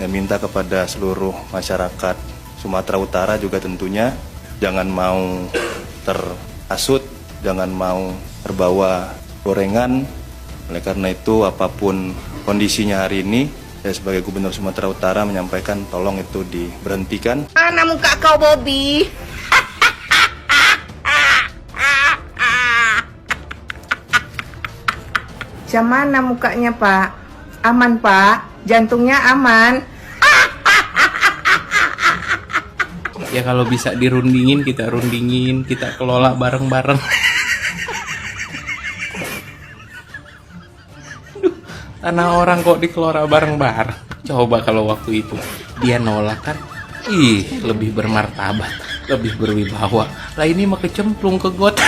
Dan minta kepada seluruh masyarakat Sumatera Utara juga tentunya jangan mau terhasut, jangan mau terbawa gorengan. Oleh karena itu apapun kondisinya hari ini, saya sebagai Gubernur Sumatera Utara menyampaikan tolong itu diberhentikan. Mana muka kau, Bobby? Macam mana mukanya, Pak? Aman, Pak? Jantungnya aman? Ya kalau bisa dirundingin, kita rundingin, kita kelola bareng-bareng. Tanah orang kok dikelola bareng-bareng. Coba kalau waktu itu dia nolak kan, lebih bermartabat, lebih berwibawa. Lah ini mah kecemplung ke got.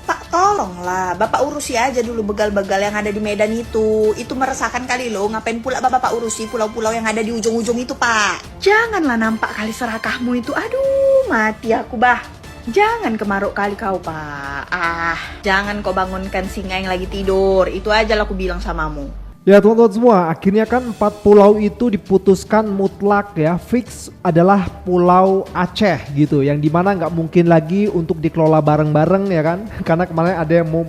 Pak, tolonglah. Bapak urusi aja dulu begal-begal yang ada di Medan itu. Itu meresahkan kali loh. Ngapain pula Bapak urusi pulau-pulau yang ada di ujung-ujung itu, Pak? Janganlah nampak kali serakahmu itu. Aduh, mati aku, bah. Jangan kemaruk kali kau, Pak. Jangan kau bangunkan singa yang lagi tidur. Itu aja lah aku bilang samamu. Ya teman-teman semua, akhirnya kan 4 pulau itu diputuskan mutlak ya, fix adalah Pulau Aceh gitu, yang dimana nggak mungkin lagi untuk dikelola bareng-bareng ya kan, karena kemarin ada yang mau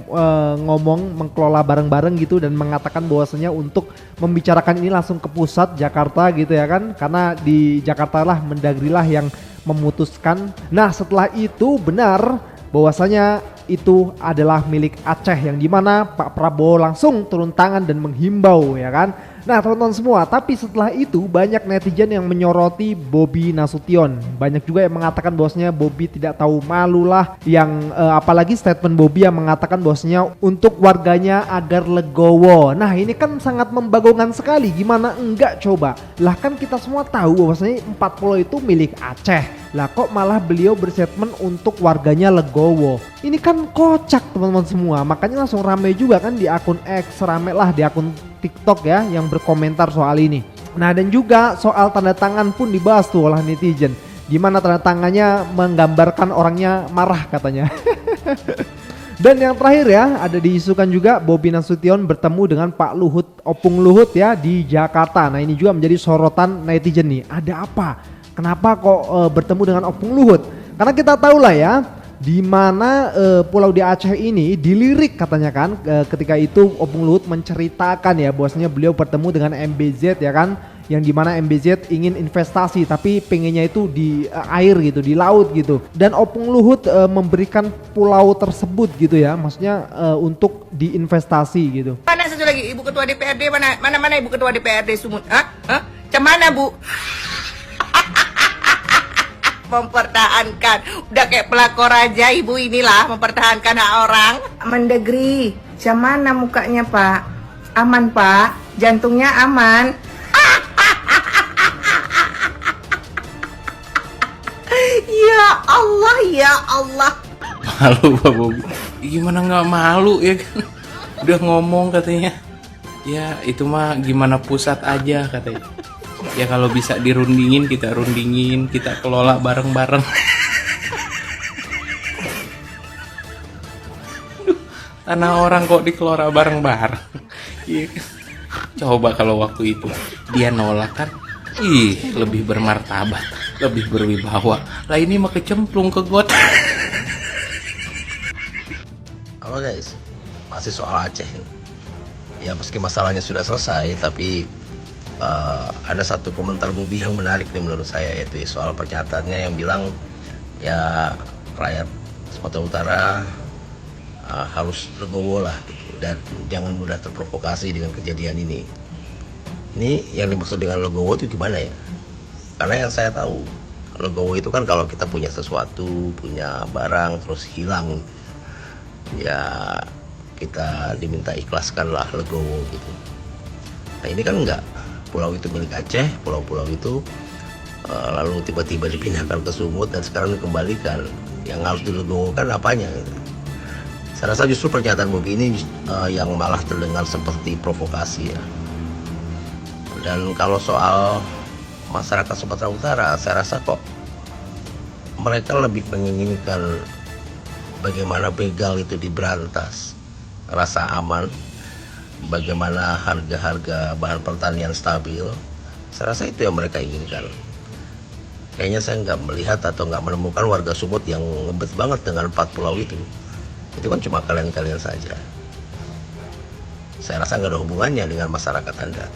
ngomong mengkelola bareng-bareng gitu dan mengatakan bahwasanya untuk membicarakan ini langsung ke pusat Jakarta gitu ya kan, karena di Jakarta lah Mendagri lah yang memutuskan. Nah setelah itu benar bahwasanya itu adalah milik Aceh, yang dimana Pak Prabowo langsung turun tangan dan menghimbau ya kan. Nah teman-teman semua, tapi setelah itu banyak netizen yang menyoroti Bobi Nasution. Banyak juga yang mengatakan bahwasanya Bobi tidak tahu malu lah, yang apalagi statement Bobi yang mengatakan bahwasanya untuk warganya agar legowo. Nah ini kan sangat membagongkan sekali, gimana enggak coba? Lah kan kita semua tahu bahwasanya 4 pulau itu milik Aceh. Lah kok malah beliau berstatement untuk warganya legowo. Ini kan kocak teman-teman semua. Makanya langsung rame juga kan di akun X, rame lah di akun TikTok ya yang berkomentar soal ini. Nah dan juga soal tanda tangan pun dibahas tuh oleh netizen. Gimana tanda tangannya menggambarkan orangnya marah katanya. Dan yang terakhir ya, ada diisukan juga Bobi Nasution bertemu dengan Pak Luhut, Opung Luhut ya di Jakarta. Nah ini juga menjadi sorotan netizen nih. Ada apa? Kenapa kok bertemu dengan Opung Luhut? Karena kita tahu lah ya, di mana pulau di Aceh ini dilirik katanya kan, ketika itu Opung Luhut menceritakan ya bahwasanya beliau bertemu dengan MBZ ya kan, yang dimana MBZ ingin investasi tapi pengennya itu di air gitu, di laut gitu, dan Opung Luhut memberikan pulau tersebut gitu ya, maksudnya untuk diinvestasi gitu. Mana satu lagi Ibu Ketua DPRD, mana Ibu Ketua DPRD Sumut? Macam mana, Bu? Mempertahankan, udah kayak pelakor aja ibu inilah, mempertahankan hak orang. Mendagri, macam mana mukanya, Pak? Aman, Pak? Jantungnya aman? Ya Allah, ya Allah. Malu Pak Bobi. Gimana nggak malu ya kan? Udah ngomong katanya. Ya itu mah gimana pusat aja katanya. Ya kalau bisa dirundingin, kita rundingin, kita kelola bareng-bareng. Tanah orang kok dikelola bareng-bareng. Coba kalau waktu itu dia nolak kan, lebih bermartabat, lebih berwibawa. Lah ini mah kecemplung ke got. Halo guys, masih soal Aceh. Ya meski masalahnya sudah selesai, tapi ada satu komentar Bobi yang menarik nih menurut saya, yaitu soal pernyataannya yang bilang ya rakyat Sumatera Utara harus legowo lah gitu, dan jangan mudah terprovokasi dengan kejadian ini. Ini yang dimaksud dengan legowo itu gimana ya? Karena yang saya tahu legowo itu kan kalau kita punya sesuatu, punya barang terus hilang, ya kita diminta ikhlaskanlah legowo gitu. Nah ini kan enggak. Pulau itu milik Aceh, pulau-pulau itu lalu tiba-tiba dipindahkan ke Sumut dan sekarang dikembalikan. Yang harus dilegowokan apanya gitu. Saya rasa justru pernyataan Bobi ini yang malah terdengar seperti provokasi ya. Dan kalau soal masyarakat Sumatera Utara, saya rasa kok mereka lebih menginginkan bagaimana begal itu diberantas, rasa aman, bagaimana harga-harga bahan pertanian stabil, Saya rasa itu yang mereka inginkan. Kayaknya saya nggak melihat atau nggak menemukan warga Sumut yang ngebet banget dengan 4 pulau itu. Itu kan cuma kalian-kalian saja. Saya rasa nggak ada hubungannya dengan masyarakat Anda.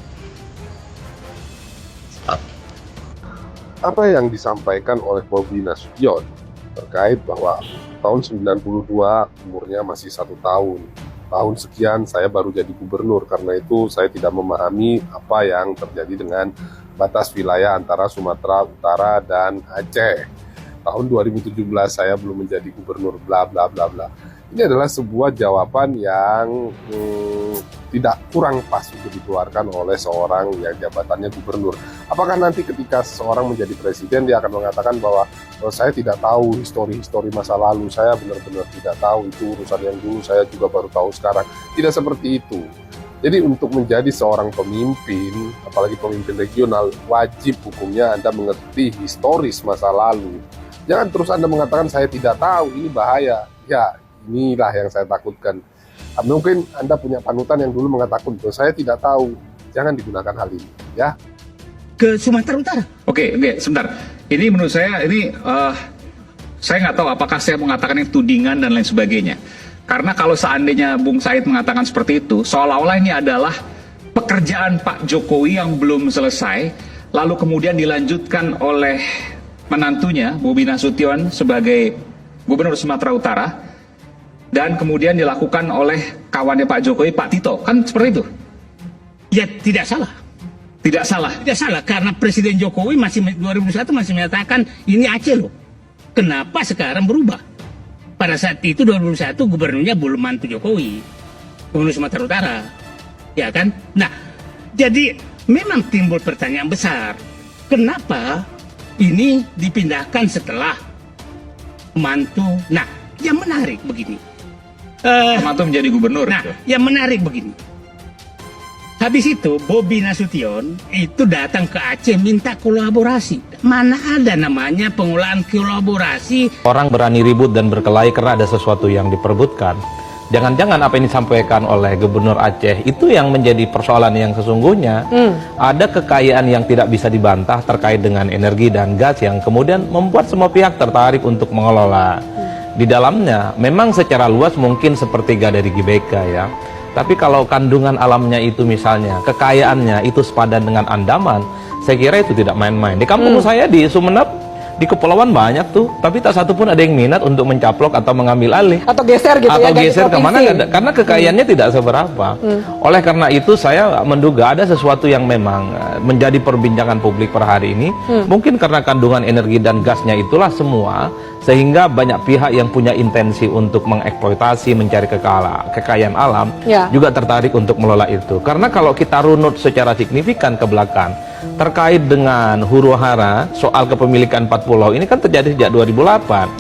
Apa yang disampaikan oleh Bobi Nasution terkait bahwa tahun 92 umurnya masih 1 tahun. Tahun sekian saya baru jadi gubernur, karena itu saya tidak memahami apa yang terjadi dengan batas wilayah antara Sumatera Utara dan Aceh. Tahun 2017 saya belum menjadi gubernur, bla bla bla bla. Ini adalah sebuah jawaban yang tidak kurang pas untuk dikeluarkan oleh seorang yang jabatannya gubernur. Apakah nanti ketika seseorang menjadi presiden dia akan mengatakan bahwa saya tidak tahu histori masa lalu, saya benar-benar tidak tahu, itu urusan yang dulu, saya juga baru tahu sekarang. Tidak seperti itu. Jadi untuk menjadi seorang pemimpin, apalagi pemimpin regional, wajib hukumnya Anda mengerti historis masa lalu. Jangan terus Anda mengatakan saya tidak tahu, ini bahaya. Ya, inilah yang saya takutkan. Mungkin Anda punya panutan yang dulu mengatakan bahwa saya tidak tahu. Jangan digunakan hal ini, ya. Ke Sumatera Utara. Oke, sebentar. Ini menurut saya saya nggak tahu apakah saya mengatakan ini tudingan dan lain sebagainya. Karena kalau seandainya Bung Said mengatakan seperti itu, seolah-olah ini adalah pekerjaan Pak Jokowi yang belum selesai, lalu kemudian dilanjutkan oleh menantunya Bobi Nasution sebagai Gubernur Sumatera Utara, dan kemudian dilakukan oleh kawannya Pak Jokowi, Pak Tito, kan seperti itu? Ya tidak salah. Tidak salah. Tidak salah, karena Presiden Jokowi masih 2001 masih menyatakan ini Aceh loh. Kenapa sekarang berubah? Pada saat itu 2001 gubernurnya belum mantu Jokowi, Gubernur Sumatera Utara, ya kan? Nah, jadi memang timbul pertanyaan besar. Kenapa ini dipindahkan setelah mantu? Nah, yang menarik begini. Mantu menjadi gubernur. Nah, gitu. yang menarik begini. Habis itu Bobi Nasution itu datang ke Aceh minta kolaborasi. Mana ada namanya pengolahan kolaborasi. Orang berani ribut dan berkelahi karena ada sesuatu yang diperebutkan. Jangan-jangan apa yang disampaikan oleh Gubernur Aceh itu yang menjadi persoalan yang sesungguhnya. Ada kekayaan yang tidak bisa dibantah terkait dengan energi dan gas yang kemudian membuat semua pihak tertarik untuk mengelola. Di dalamnya memang secara luas mungkin sepertiga dari GBK ya. Tapi kalau kandungan alamnya itu misalnya, kekayaannya itu sepadan dengan Andaman, saya kira itu tidak main-main. Di kampung saya di Sumeneb, di kepulauan banyak tuh, tapi tak satu pun ada yang minat untuk mencaplok atau mengambil alih. Atau geser gitu atau ya, dari geser kemana, provinsi. karena kekayaannya tidak seberapa. Oleh karena itu saya menduga ada sesuatu yang memang menjadi perbincangan publik per hari ini. Mungkin karena kandungan energi dan gasnya itulah semua, sehingga banyak pihak yang punya intensi untuk mengeksploitasi, mencari kekayaan alam, juga tertarik untuk mengelola itu. Karena kalau kita runut secara signifikan ke belakang, terkait dengan huru hara soal kepemilikan 4 pulau ini kan terjadi sejak 2008.